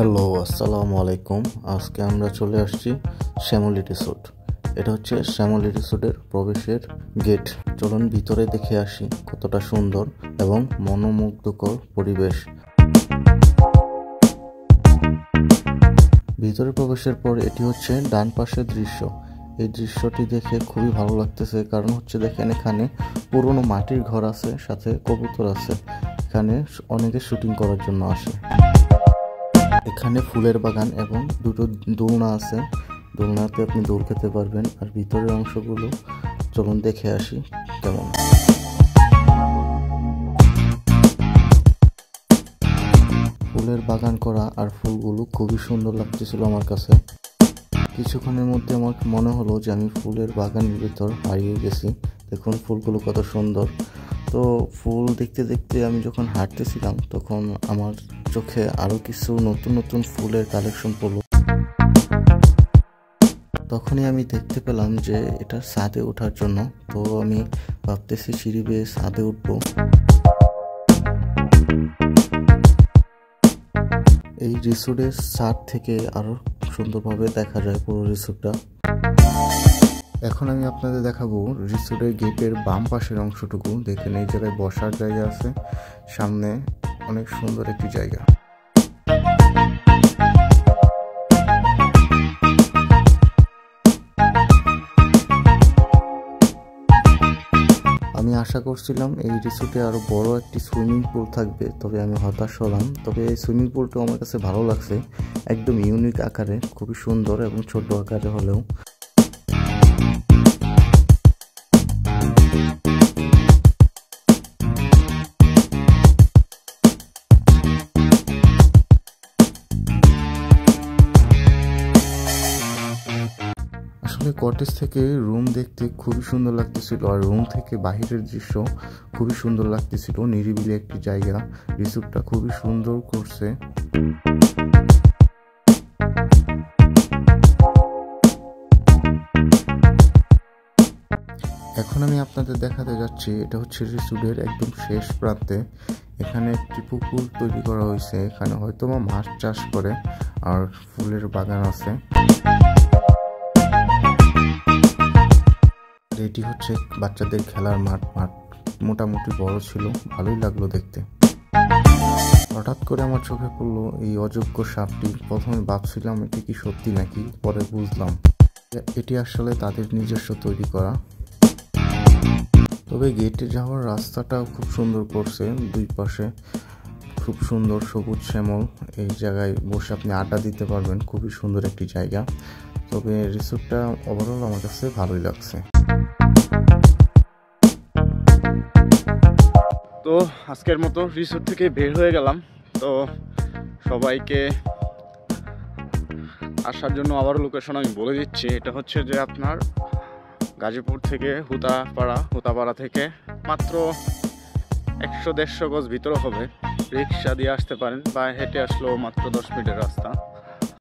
Hello, আসসালামু আলাইকুম। আজকে আমরা চলে আসছি শ্যামলী রিসোর্ট। এটা হচ্ছে শ্যামলী রিসোর্টের প্রবেশের গেট। চলুন ভিতরে দেখে আসি কতটা সুন্দর এবং মনোমুগ্ধকর পরিবেশ। ভিতরে প্রবেশের পর এটি হচ্ছে ডান পাশের দৃশ্য। এই দৃশ্যটি দেখে খুবই ভালো লাগতেছে, কারণ হচ্ছে দেখেন এখানে পুরনো মাটির ঘর আছে, সাথে কবুতর আছে। এখানে অনেকে শুটিং করার জন্য আসে। এখানে ফুলের বাগান এবং দুটো দোলনা আছে। দোলনাতে আপনি দোল খেতে পারবেন। আর ভিতরের অংশগুলো চলুন দেখে আসি কেমন। ফুলের বাগান করা আর ফুলগুলো খুবই সুন্দর লাগতেছিল আমার কাছে। কিছুক্ষণের মধ্যে আমার মনে হলো যে আমি ফুলের বাগানের ভিতর হারিয়ে গেছি। দেখুন ফুলগুলো কত সুন্দর। তো ফুল দেখতে দেখতে আমি যখন হাঁটতেছিলাম তখন আমার চোখে আরও কিছু নতুন নতুন ফুলের কালেকশন পড়ল। তখনই আমি দেখতে পেলাম যে এটা ছাদে ওঠার জন্য। তো আমি ভাবতেছি সিঁড়ি বেয়ে ছাদে উঠবো। এই রিসোর্টের ছাদ থেকে আরো সুন্দরভাবে দেখা যায় পুরো রিসোর্টটা। এখন আমি আপনাদের দেখাবো রিসোর্টের গেটের বাম পাশের অংশটুকু। দেখেন এই জায়গায় বসার জায়গা আছে, সামনে অনেক সুন্দর একটি জায়গা। আমি আশা করছিলাম এই রিসোর্টে আরো বড় একটি সুইমিং পুল থাকবে, তবে আমি হতাশ হলাম। তবে এই সুইমিং পুলটা আমার কাছে ভালো লাগছে, একদম ইউনিক আকারে, খুবই সুন্দর এবং ছোট আকারে হলেও। আসলে কটেজ থেকে রুম দেখতে খুবই সুন্দর লাগতেছিল, আর রুম থেকে বাহিরের দৃশ্য খুবই সুন্দর লাগতেছিল। নিরিবিলি একটি জায়গা, রিসোর্টটা খুবই সুন্দর করছে। এখন আমি আপনাদের দেখাতে যাচ্ছি, এটা হচ্ছে রিসোর্টের একদম শেষ প্রান্তে। এখানে একটি পুকুর তৈরি করা হয়েছে, এখানে হয়তো বা মাছ চাষ করে, আর ফুলের বাগান আছে। এটি হচ্ছে বাচ্চাদের খেলার মাঠ মোটামুটি বড় ছিল, ভালোই লাগলো দেখতে। হঠাৎ করে আমার চোখে পড়লো এই অযোগ্য সাপটি। প্রথমে ভাবছিলাম এটি কি সত্যি নাকি, পরে বুঝলাম এটি আসলে তাদের নিজস্ব তৈরি করা। তবে গেটে যাওয়ার রাস্তাটাও খুব সুন্দর করছে, দুই পাশে খুব সুন্দর সবুজ শ্যামল। এই জায়গায় বসে আপনি আড্ডা দিতে পারবেন, খুবই সুন্দর একটি জায়গা। তবে রিসোর্টটা ওভারঅল আমার কাছে ভালোই লাগছে। তো আজকের মতো রিসোর্ট থেকে বের হয়ে গেলাম। তো সবাইকে আসার জন্য আবারও লোকেশন আমি বলে দিচ্ছি। এটা হচ্ছে যে আপনার গাজীপুর থেকে হুতাপাড়া থেকে মাত্র 100-150 গজ ভিতরে হবে। রিক্সা দিয়ে আসতে পারেন বা হেঁটে আসলেও মাত্র 10 মিনিটের রাস্তা।